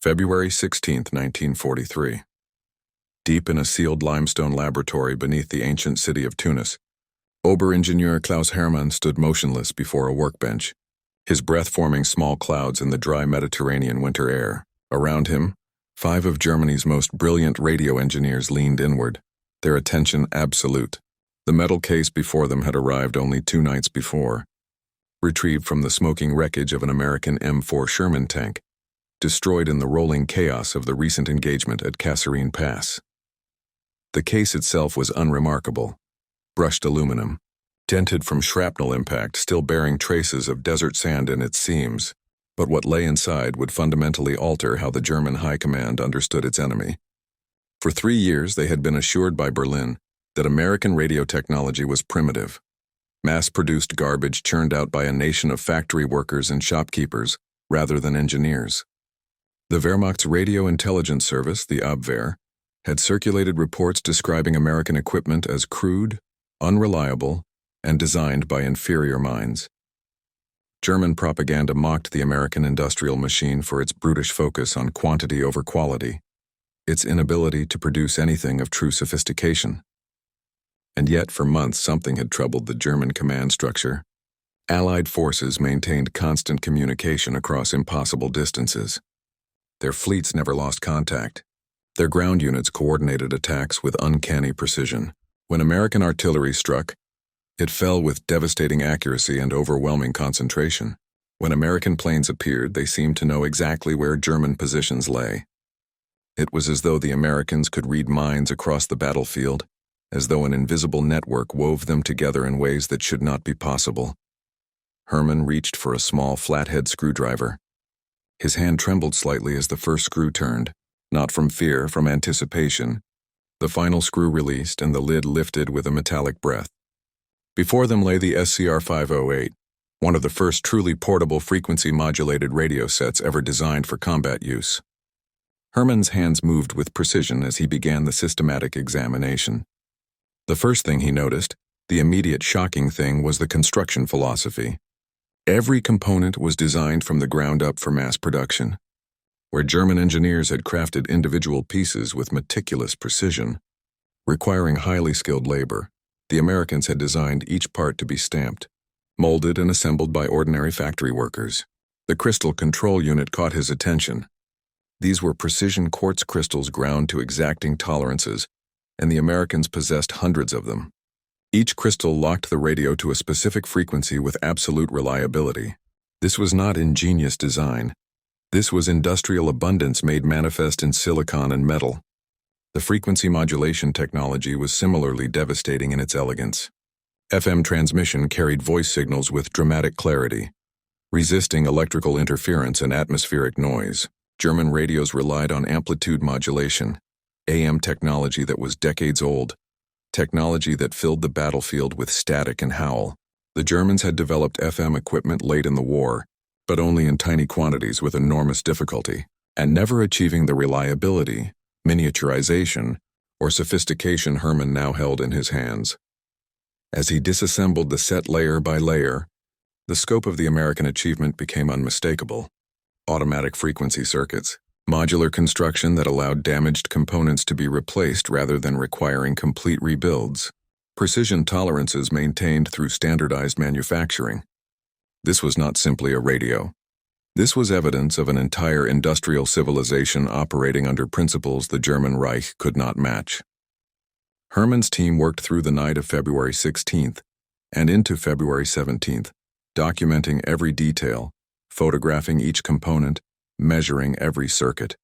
February 16, 1943. Deep in a sealed limestone laboratory beneath the ancient city of Tunis, Oberingenieur Klaus Hermann stood motionless before a workbench, his breath forming small clouds in the dry Mediterranean winter air. Around him, 5 of Germany's most brilliant radio engineers leaned inward, their attention absolute. The metal case before them had arrived only 2 nights before, retrieved from the smoking wreckage of an American M4 Sherman tank, destroyed in the rolling chaos of the recent engagement at Kasserine Pass. The case itself was unremarkable, brushed aluminum, dented from shrapnel impact, still bearing traces of desert sand in its seams, but what lay inside would fundamentally alter how the German high command understood its enemy. For 3 years they had been assured by Berlin that American radio technology was primitive, mass-produced garbage churned out by a nation of factory workers and shopkeepers rather than engineers. The Wehrmacht's radio intelligence service, the Abwehr, had circulated reports describing American equipment as crude, unreliable, and designed by inferior minds. German propaganda mocked the American industrial machine for its brutish focus on quantity over quality, its inability to produce anything of true sophistication. And yet, for months, something had troubled the German command structure. Allied forces maintained constant communication across impossible distances. Their fleets never lost contact. Their ground units coordinated attacks with uncanny precision. When American artillery struck, it fell with devastating accuracy and overwhelming concentration. When American planes appeared, they seemed to know exactly where German positions lay. It was as though the Americans could read minds across the battlefield, as though an invisible network wove them together in ways that should not be possible. Hermann reached for a small flathead screwdriver. His hand trembled slightly as the first screw turned, not from fear, from anticipation. The final screw released and the lid lifted with a metallic breath. Before them lay the SCR-508, one of the first truly portable frequency-modulated radio sets ever designed for combat use. Hermann's hands moved with precision as he began the systematic examination. The first thing he noticed, the immediate shocking thing, was the construction philosophy. Every component was designed from the ground up for mass production. Where German engineers had crafted individual pieces with meticulous precision, requiring highly skilled labor, the Americans had designed each part to be stamped, molded and assembled by ordinary factory workers. The crystal control unit caught his attention. These were precision quartz crystals ground to exacting tolerances, and the Americans possessed hundreds of them. Each crystal locked the radio to a specific frequency with absolute reliability. This was not ingenious design. This was industrial abundance made manifest in silicon and metal. The frequency modulation technology was similarly devastating in its elegance. FM transmission carried voice signals with dramatic clarity, resisting electrical interference and atmospheric noise. German radios relied on amplitude modulation, AM technology that was decades old, technology that filled the battlefield with static and howl. The Germans had developed FM equipment late in the war, but only in tiny quantities with enormous difficulty, and never achieving the reliability, miniaturization, or sophistication Hermann now held in his hands. As he disassembled the set layer by layer, the scope of the American achievement became unmistakable. Automatic frequency circuits, modular construction that allowed damaged components to be replaced rather than requiring complete rebuilds, precision tolerances maintained through standardized manufacturing. This was not simply a radio. This was evidence of an entire industrial civilization operating under principles the German Reich could not match. Hermann's team worked through the night of February 16th and into February 17th, documenting every detail, photographing each component, measuring every circuit.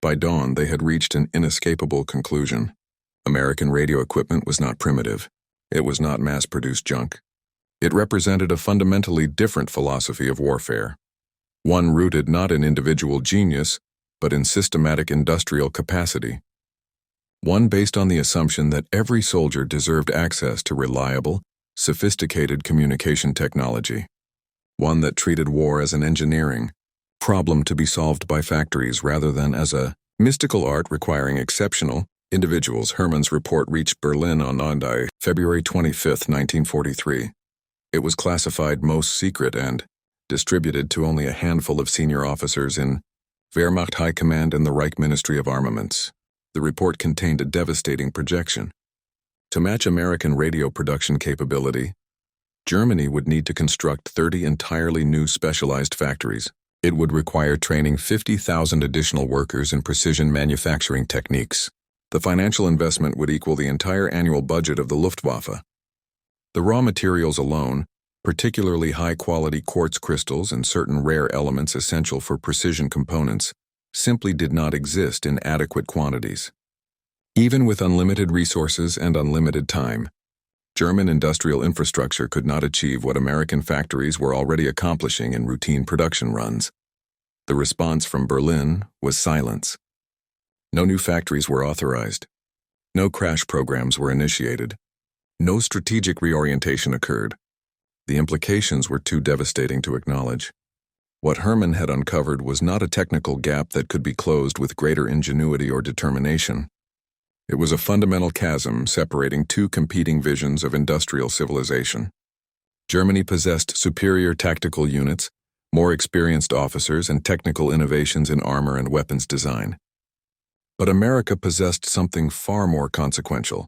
By dawn, they had reached an inescapable conclusion. American radio equipment was not primitive. It was not mass-produced junk. It represented a fundamentally different philosophy of warfare, one rooted not in individual genius, but in systematic industrial capacity. One based on the assumption that every soldier deserved access to reliable, sophisticated communication technology. One that treated war as an engineering problem to be solved by factories rather than as a mystical art requiring exceptional individuals. Hermann's report reached Berlin on Monday, February 25, 1943. It was classified most secret and distributed to only a handful of senior officers in Wehrmacht High Command and the Reich Ministry of Armaments. The report contained a devastating projection. To match American radio production capability, Germany would need to construct 30 entirely new specialized factories. It would require training 50,000 additional workers in precision manufacturing techniques. The financial investment would equal the entire annual budget of the Luftwaffe. The raw materials alone, particularly high-quality quartz crystals and certain rare elements essential for precision components, simply did not exist in adequate quantities. Even with unlimited resources and unlimited time, German industrial infrastructure could not achieve what American factories were already accomplishing in routine production runs. The response from Berlin was silence. No new factories were authorized. No crash programs were initiated. No strategic reorientation occurred. The implications were too devastating to acknowledge. What Hermann had uncovered was not a technical gap that could be closed with greater ingenuity or determination. It was a fundamental chasm separating two competing visions of industrial civilization. Germany possessed superior tactical units, more experienced officers, and technical innovations in armor and weapons design. But America possessed something far more consequential: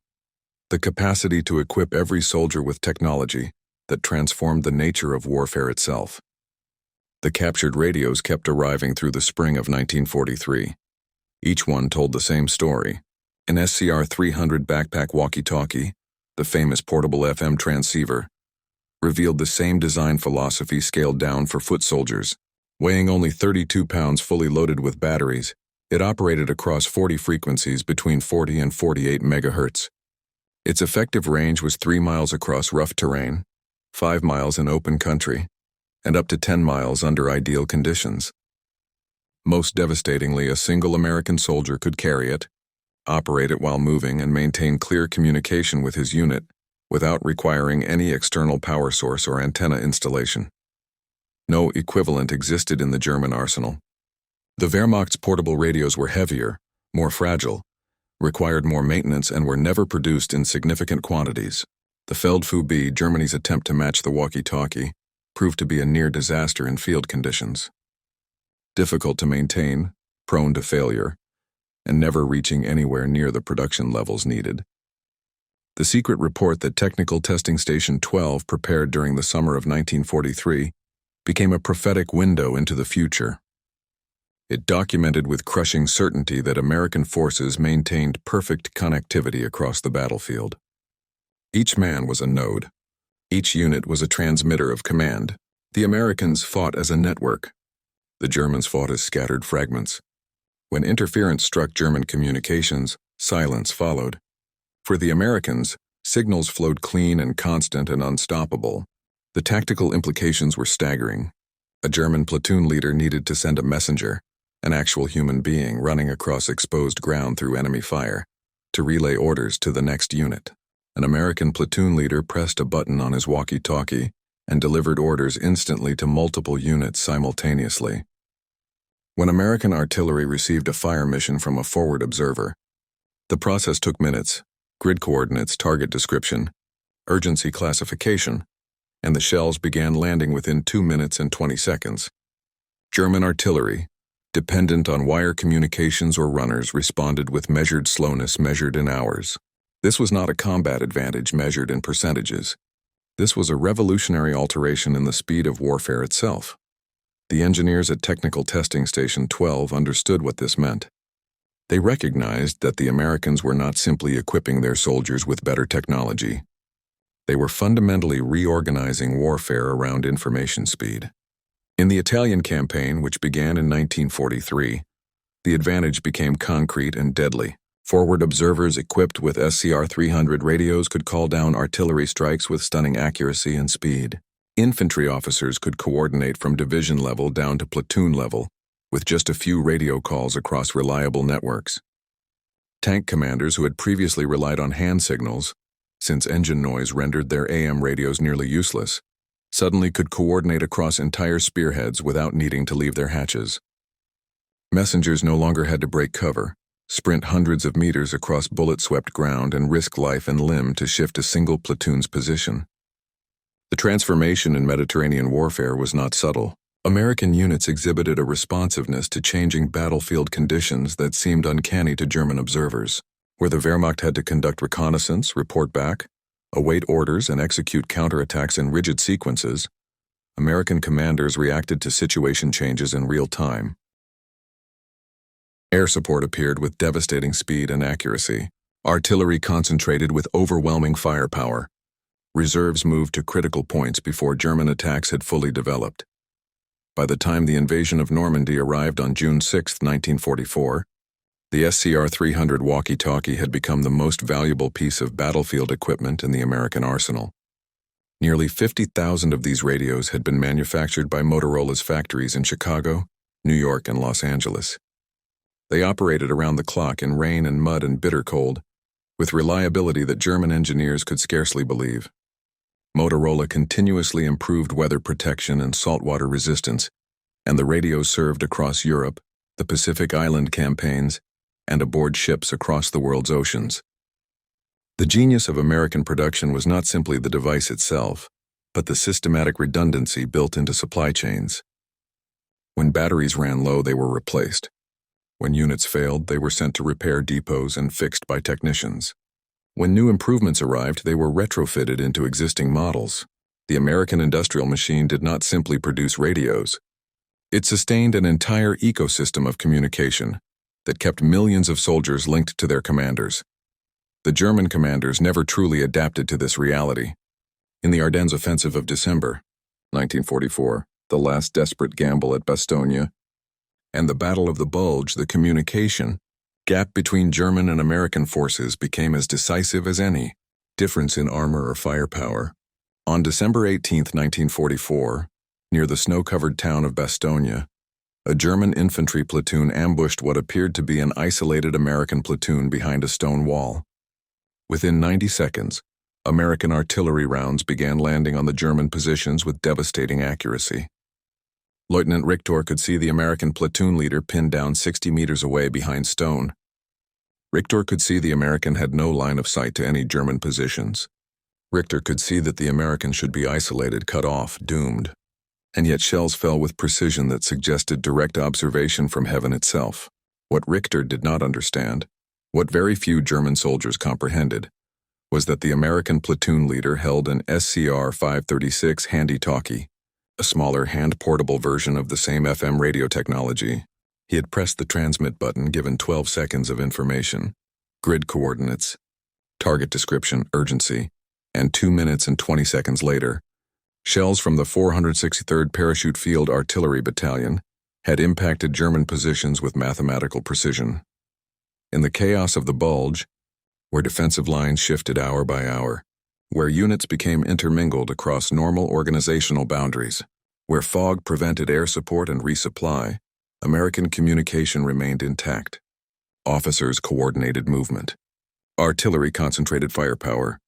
the capacity to equip every soldier with technology that transformed the nature of warfare itself. The captured radios kept arriving through the spring of 1943. Each one told the same story. An SCR-300 backpack walkie-talkie, the famous portable FM transceiver, revealed the same design philosophy scaled down for foot soldiers. Weighing only 32 pounds fully loaded with batteries, it operated across 40 frequencies between 40 and 48 megahertz. Its effective range was 3 miles across rough terrain, 5 miles in open country, and up to 10 miles under ideal conditions. Most devastatingly, a single American soldier could carry it, operate it while moving, and maintain clear communication with his unit without requiring any external power source or antenna installation. No equivalent existed in the German arsenal. The Wehrmacht's portable radios were heavier, more fragile, required more maintenance, and were never produced in significant quantities. The Feldfubie, Germany's attempt to match the walkie-talkie, proved to be a near disaster in field conditions. Difficult to maintain, prone to failure, and never reaching anywhere near the production levels needed. The secret report that Technical Testing Station 12 prepared during the summer of 1943 became a prophetic window into the future. It documented with crushing certainty that American forces maintained perfect connectivity across the battlefield. Each man was a node. Each unit was a transmitter of command. The Americans fought as a network. The Germans fought as scattered fragments. When interference struck German communications, silence followed. For the Americans, signals flowed clean and constant and unstoppable. The tactical implications were staggering. A German platoon leader needed to send a messenger, an actual human being running across exposed ground through enemy fire, to relay orders to the next unit. An American platoon leader pressed a button on his walkie-talkie and delivered orders instantly to multiple units simultaneously. When American artillery received a fire mission from a forward observer, the process took minutes: grid coordinates, target description, urgency classification, and the shells began landing within 2 minutes and 20 seconds. German artillery, dependent on wire communications or runners, responded with measured slowness measured in hours. This was not a combat advantage measured in percentages. This was a revolutionary alteration in the speed of warfare itself. The engineers at Technical Testing Station 12 understood what this meant. They recognized that the Americans were not simply equipping their soldiers with better technology. They were fundamentally reorganizing warfare around information speed. In the Italian campaign, which began in 1943, the advantage became concrete and deadly. Forward observers equipped with SCR-300 radios could call down artillery strikes with stunning accuracy and speed. Infantry officers could coordinate from division level down to platoon level, with just a few radio calls across reliable networks. Tank commanders who had previously relied on hand signals, since engine noise rendered their AM radios nearly useless, suddenly could coordinate across entire spearheads without needing to leave their hatches. Messengers no longer had to break cover, sprint hundreds of meters across bullet-swept ground, and risk life and limb to shift a single platoon's position. The transformation in Mediterranean warfare was not subtle. American units exhibited a responsiveness to changing battlefield conditions that seemed uncanny to German observers. Where the Wehrmacht had to conduct reconnaissance, report back, await orders, and execute counterattacks in rigid sequences, American commanders reacted to situation changes in real time. Air support appeared with devastating speed and accuracy. Artillery concentrated with overwhelming firepower. Reserves moved to critical points before German attacks had fully developed. By the time the invasion of Normandy arrived on June 6, 1944, the SCR-300 Walkie-Talkie had become the most valuable piece of battlefield equipment in the American arsenal. Nearly 50,000 of these radios had been manufactured by Motorola's factories in Chicago, New York, and Los Angeles. They operated around the clock in rain and mud and bitter cold, with reliability that German engineers could scarcely believe. Motorola continuously improved weather protection and saltwater resistance, and the radios served across Europe, the Pacific Island campaigns, and aboard ships across the world's oceans. The genius of American production was not simply the device itself, but the systematic redundancy built into supply chains. When batteries ran low, they were replaced. When units failed, they were sent to repair depots and fixed by technicians. When new improvements arrived, they were retrofitted into existing models. The American industrial machine did not simply produce radios. It sustained an entire ecosystem of communication that kept millions of soldiers linked to their commanders. The German commanders never truly adapted to this reality. In the Ardennes offensive of December 1944, the last desperate gamble at Bastogne, and the Battle of the Bulge, the communication gap between German and American forces became as decisive as any difference in armor or firepower. On December 18, 1944, near the snow-covered town of Bastogne, a German infantry platoon ambushed what appeared to be an isolated American platoon behind a stone wall. Within 90 seconds, American artillery rounds began landing on the German positions with devastating accuracy. Lieutenant Richter could see the American platoon leader pinned down 60 meters away behind stone. Richter could see the American had no line of sight to any German positions. Richter could see that the American should be isolated, cut off, doomed. And yet shells fell with precision that suggested direct observation from heaven itself. What Richter did not understand, what very few German soldiers comprehended, was that the American platoon leader held an SCR-536 handy-talkie, a smaller hand-portable version of the same FM radio technology. He had pressed the transmit button, given 12 seconds of information, grid coordinates, target description, urgency, and 2 minutes and 20 seconds later, shells from the 463rd Parachute Field Artillery Battalion had impacted German positions with mathematical precision. In the chaos of the Bulge, where defensive lines shifted hour by hour, where units became intermingled across normal organizational boundaries, where fog prevented air support and resupply, American communication remained intact. Officers coordinated movement. Artillery concentrated firepower.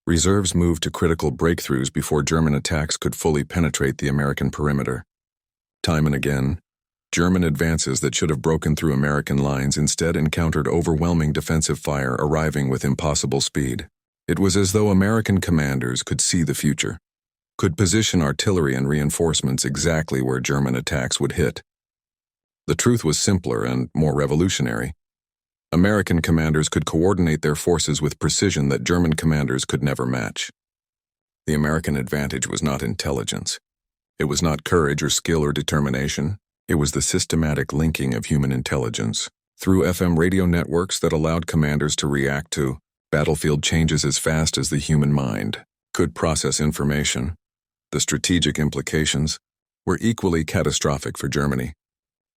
Reserves moved to critical breakthroughs before German attacks could fully penetrate the American perimeter. Time and again, German advances that should have broken through American lines instead encountered overwhelming defensive fire arriving with impossible speed. It was as though American commanders could see the future, could position artillery and reinforcements exactly where German attacks would hit. The truth was simpler and more revolutionary. American commanders could coordinate their forces with precision that German commanders could never match. The American advantage was not intelligence. It was not courage or skill or determination. It was the systematic linking of human intelligence through FM radio networks that allowed commanders to react to battlefield changes as fast as the human mind could process information. The strategic implications were equally catastrophic for Germany.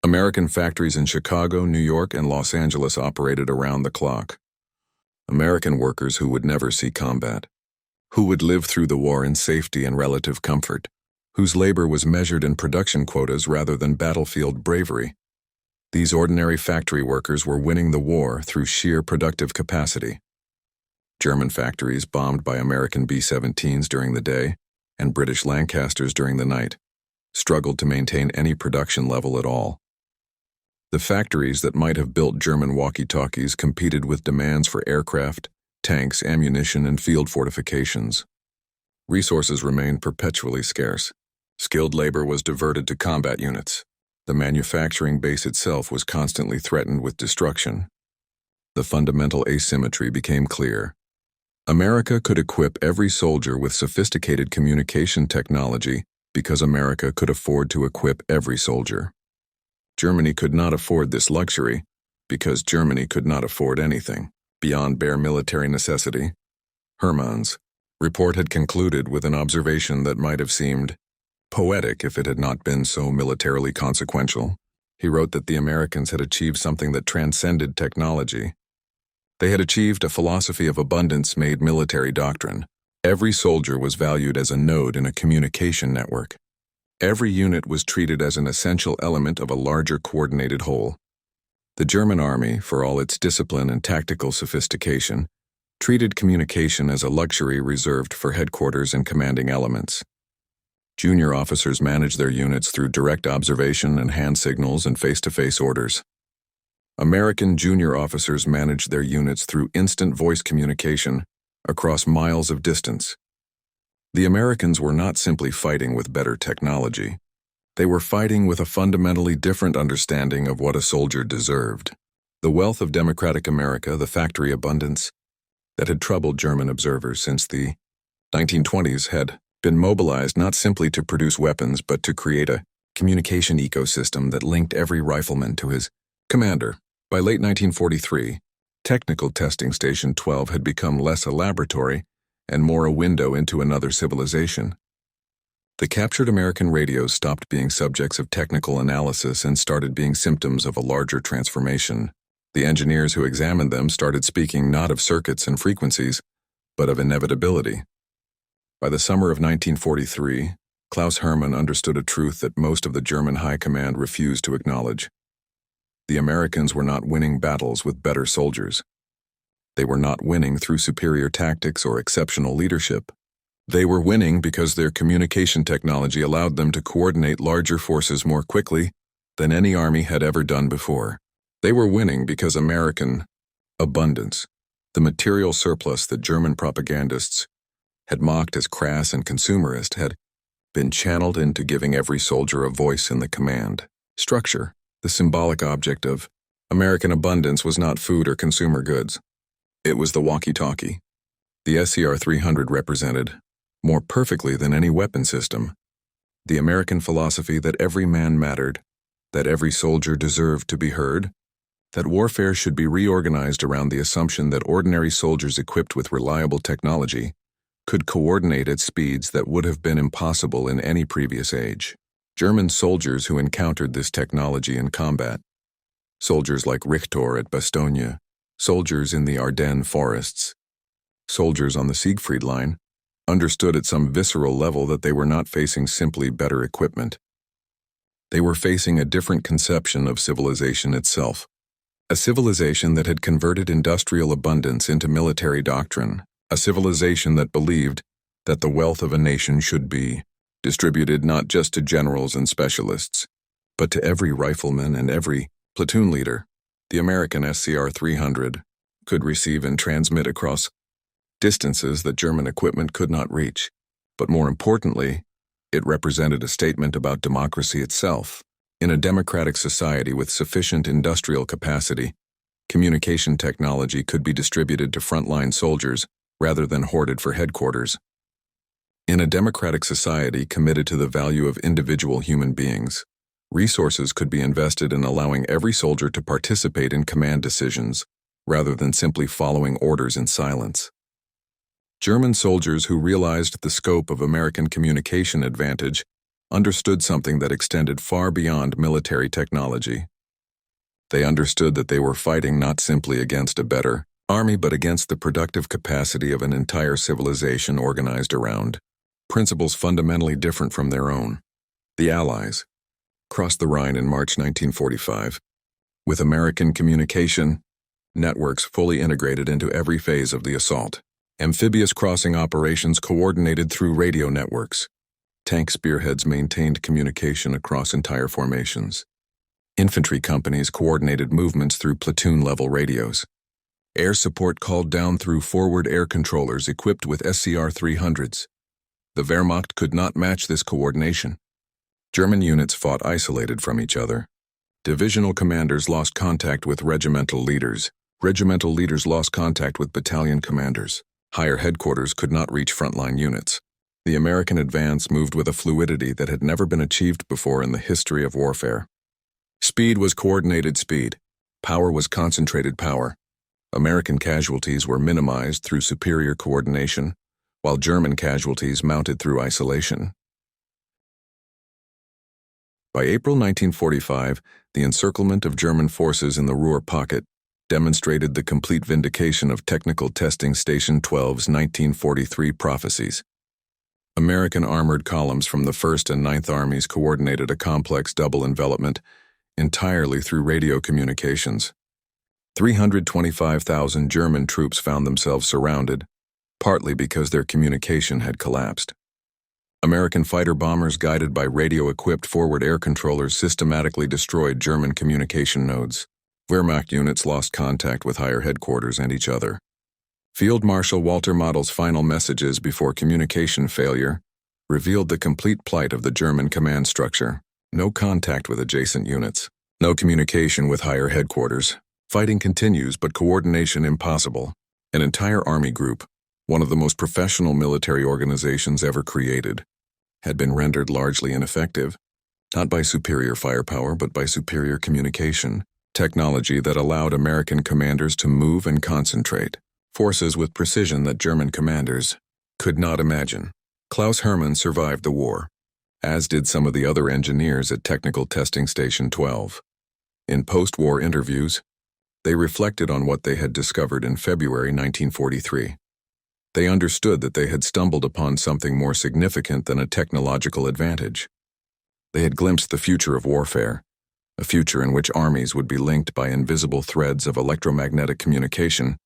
American factories in Chicago, New York, and Los Angeles operated around the clock. American workers who would never see combat, who would live through the war in safety and relative comfort, whose labor was measured in production quotas rather than battlefield bravery. These ordinary factory workers were winning the war through sheer productive capacity. German factories bombed by American B-17s during the day and British Lancasters during the night struggled to maintain any production level at all. The factories that might have built German walkie-talkies competed with demands for aircraft, tanks, ammunition, and field fortifications. Resources remained perpetually scarce. Skilled labor was diverted to combat units. The manufacturing base itself was constantly threatened with destruction. The fundamental asymmetry became clear. America could equip every soldier with sophisticated communication technology because America could afford to equip every soldier. Germany could not afford this luxury because Germany could not afford anything beyond bare military necessity. Hermann's report had concluded with an observation that might have seemed poetic if it had not been so militarily consequential. He wrote that the Americans had achieved something that transcended technology. They had achieved a philosophy of abundance made military doctrine. Every soldier was valued as a node in a communication network. Every unit was treated as an essential element of a larger coordinated whole. The German army, for all its discipline and tactical sophistication, treated communication as a luxury reserved for headquarters and commanding elements. Junior officers managed their units through direct observation and hand signals and face-to-face orders. American junior officers managed their units through instant voice communication across miles of distance. The Americans were not simply fighting with better technology. They were fighting with a fundamentally different understanding of what a soldier deserved. The wealth of democratic America, the factory abundance that had troubled German observers since the 1920s, had been mobilized not simply to produce weapons but to create a communication ecosystem that linked every rifleman to his commander. By late 1943, Technical Testing Station 12 had become less a laboratory and more a window into another civilization. The captured American radios stopped being subjects of technical analysis and started being symptoms of a larger transformation. The engineers who examined them started speaking not of circuits and frequencies, but of inevitability. By the summer of 1943, Klaus Hermann understood a truth that most of the German high command refused to acknowledge. The Americans were not winning battles with better soldiers. They were not winning through superior tactics or exceptional leadership. They were winning because their communication technology allowed them to coordinate larger forces more quickly than any army had ever done before. They were winning because American abundance, the material surplus that German propagandists had mocked as crass and consumerist, had been channeled into giving every soldier a voice in the command structure. The symbolic object of American abundance was not food or consumer goods. It was the walkie-talkie. The SCR-300 represented, more perfectly than any weapon system, the American philosophy that every man mattered, that every soldier deserved to be heard, that warfare should be reorganized around the assumption that ordinary soldiers equipped with reliable technology could coordinate at speeds that would have been impossible in any previous age. German soldiers who encountered this technology in combat, soldiers like Richter at Bastogne, soldiers in the Ardennes forests, soldiers on the Siegfried Line, understood at some visceral level that they were not facing simply better equipment. They were facing a different conception of civilization itself, a civilization that had converted industrial abundance into military doctrine, a civilization that believed that the wealth of a nation should be distributed not just to generals and specialists, but to every rifleman and every platoon leader. The American SCR-300 could receive and transmit across distances that German equipment could not reach, but more importantly, it represented a statement about democracy itself. In a democratic society with sufficient industrial capacity, communication technology could be distributed to frontline soldiers rather than hoarded for headquarters. In a democratic society committed to the value of individual human beings, resources could be invested in allowing every soldier to participate in command decisions, rather than simply following orders in silence. German soldiers who realized the scope of American communication advantage understood something that extended far beyond military technology. They understood that they were fighting not simply against a better army but against the productive capacity of an entire civilization organized around principles fundamentally different from their own. The Allies crossed the Rhine in March 1945, with American communication networks fully integrated into every phase of the assault. Amphibious crossing operations coordinated through radio networks. Tank spearheads maintained communication across entire formations. Infantry companies coordinated movements through platoon-level radios. Air support called down through forward air controllers equipped with SCR-300s. The Wehrmacht could not match this coordination. German units fought isolated from each other. Divisional commanders lost contact with regimental leaders. Regimental leaders lost contact with battalion commanders. Higher headquarters could not reach frontline units. The American advance moved with a fluidity that had never been achieved before in the history of warfare. Speed was coordinated speed. Power was concentrated power. American casualties were minimized through superior coordination, while German casualties mounted through isolation. By April 1945, the encirclement of German forces in the Ruhr pocket demonstrated the complete vindication of Technical Testing Station 12's 1943 prophecies. American armored columns from the 1st and 9th Armies coordinated a complex double envelopment entirely through radio communications. 325,000 German troops found themselves surrounded, partly because their communication had collapsed. American fighter bombers guided by radio-equipped forward air controllers systematically destroyed German communication nodes. Wehrmacht units lost contact with higher headquarters and each other. Field Marshal Walter Model's final messages before communication failure revealed the complete plight of the German command structure. No contact with adjacent units. No communication with higher headquarters. Fighting continues, but coordination impossible. An entire army group, one of the most professional military organizations ever created, had been rendered largely ineffective, not by superior firepower but by superior communication, technology that allowed American commanders to move and concentrate forces with precision that German commanders could not imagine. Klaus Hermann survived the war, as did some of the other engineers at Technical Testing Station 12. In post-war interviews, they reflected on what they had discovered in February 1943. They understood that they had stumbled upon something more significant than a technological advantage. They had glimpsed the future of warfare, a future in which armies would be linked by invisible threads of electromagnetic communication,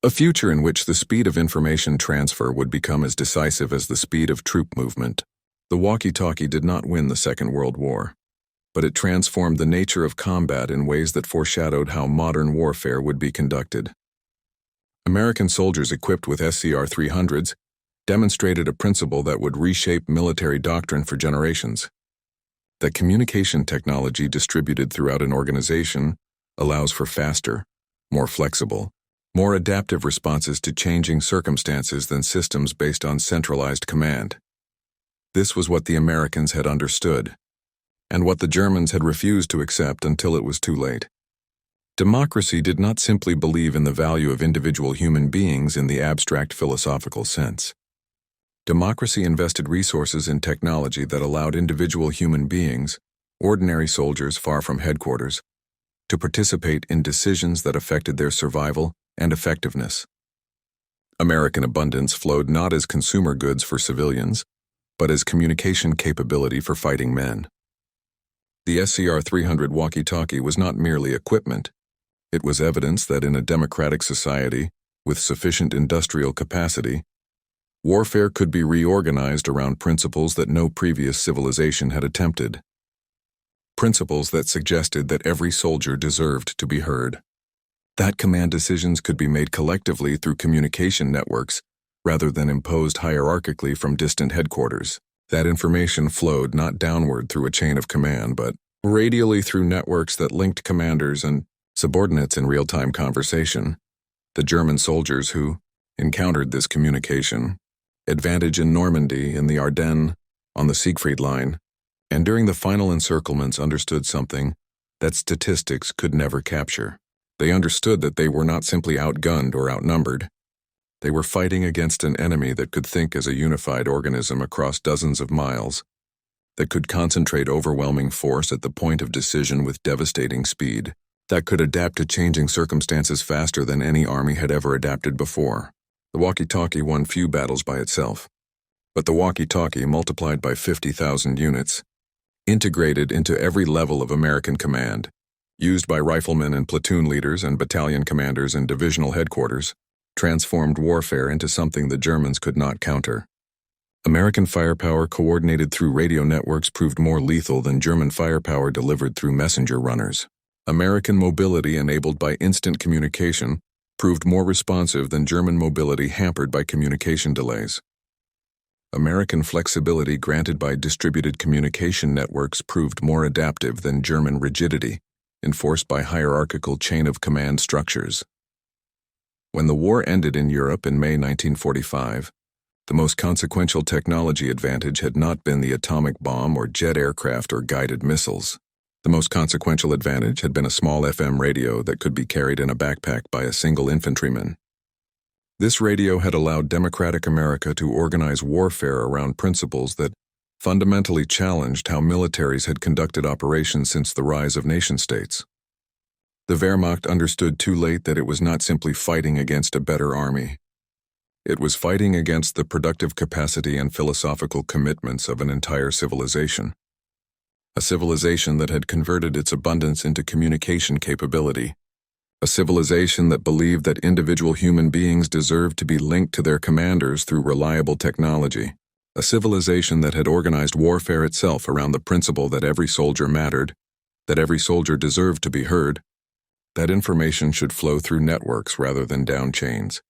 a future in which the speed of information transfer would become as decisive as the speed of troop movement. The walkie-talkie did not win the Second World War, but it transformed the nature of combat in ways that foreshadowed how modern warfare would be conducted. American soldiers equipped with SCR-300s demonstrated a principle that would reshape military doctrine for generations. That communication technology distributed throughout an organization allows for faster, more flexible, more adaptive responses to changing circumstances than systems based on centralized command. This was what the Americans had understood, and what the Germans had refused to accept until it was too late. Democracy did not simply believe in the value of individual human beings in the abstract philosophical sense. Democracy invested resources in technology that allowed individual human beings, ordinary soldiers far from headquarters, to participate in decisions that affected their survival and effectiveness. American abundance flowed not as consumer goods for civilians, but as communication capability for fighting men. The SCR-300 walkie-talkie was not merely equipment. It was evidence that in a democratic society, with sufficient industrial capacity, warfare could be reorganized around principles that no previous civilization had attempted. Principles that suggested that every soldier deserved to be heard. That command decisions could be made collectively through communication networks rather than imposed hierarchically from distant headquarters. That information flowed not downward through a chain of command, but radially through networks that linked commanders and subordinates in real-time conversation. The German soldiers who encountered this communication, advantage in Normandy, in the Ardennes, on the Siegfried Line, and during the final encirclements understood something that statistics could never capture. They understood that they were not simply outgunned or outnumbered. They were fighting against an enemy that could think as a unified organism across dozens of miles, that could concentrate overwhelming force at the point of decision with devastating speed, that could adapt to changing circumstances faster than any army had ever adapted before. The walkie-talkie won few battles by itself, but the walkie-talkie multiplied by 50,000 units, integrated into every level of American command, used by riflemen and platoon leaders and battalion commanders and divisional headquarters, transformed warfare into something the Germans could not counter. American firepower coordinated through radio networks proved more lethal than German firepower delivered through messenger runners. American mobility enabled by instant communication proved more responsive than German mobility hampered by communication delays. American flexibility granted by distributed communication networks proved more adaptive than German rigidity, enforced by hierarchical chain-of-command structures. When the war ended in Europe in May 1945, the most consequential technology advantage had not been the atomic bomb or jet aircraft or guided missiles. The most consequential advantage had been a small FM radio that could be carried in a backpack by a single infantryman. This radio had allowed democratic America to organize warfare around principles that fundamentally challenged how militaries had conducted operations since the rise of nation-states. The Wehrmacht understood too late that it was not simply fighting against a better army. It was fighting against the productive capacity and philosophical commitments of an entire civilization. A civilization that had converted its abundance into communication capability. A civilization that believed that individual human beings deserved to be linked to their commanders through reliable technology. A civilization that had organized warfare itself around the principle that every soldier mattered, that every soldier deserved to be heard, that information should flow through networks rather than down chains.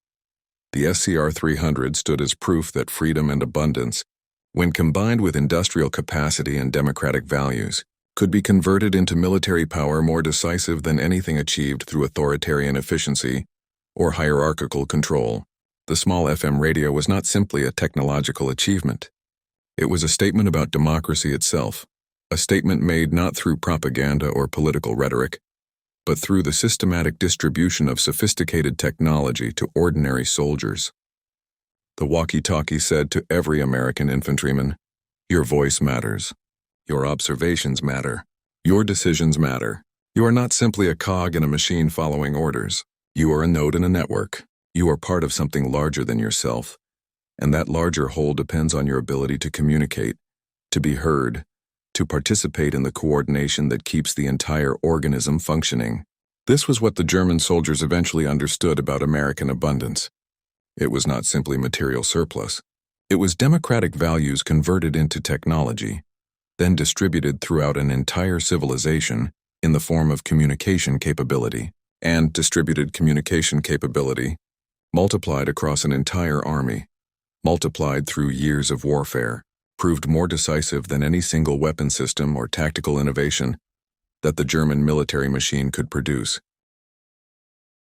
The SCR-300 stood as proof that freedom and abundance, when combined with industrial capacity and democratic values, could be converted into military power more decisive than anything achieved through authoritarian efficiency or hierarchical control. The small FM radio was not simply a technological achievement. It was a statement about democracy itself, a statement made not through propaganda or political rhetoric, but through the systematic distribution of sophisticated technology to ordinary soldiers. The walkie-talkie said to every American infantryman, "Your voice matters. Your observations matter. Your decisions matter. You are not simply a cog in a machine following orders. You are a node in a network. You are part of something larger than yourself, and that larger whole depends on your ability to communicate, to be heard, to participate in the coordination that keeps the entire organism functioning." This was what the German soldiers eventually understood about American abundance. It was not simply material surplus. It was democratic values converted into technology, then distributed throughout an entire civilization in the form of communication capability, and distributed communication capability, multiplied across an entire army, multiplied through years of warfare, proved more decisive than any single weapon system or tactical innovation that the German military machine could produce.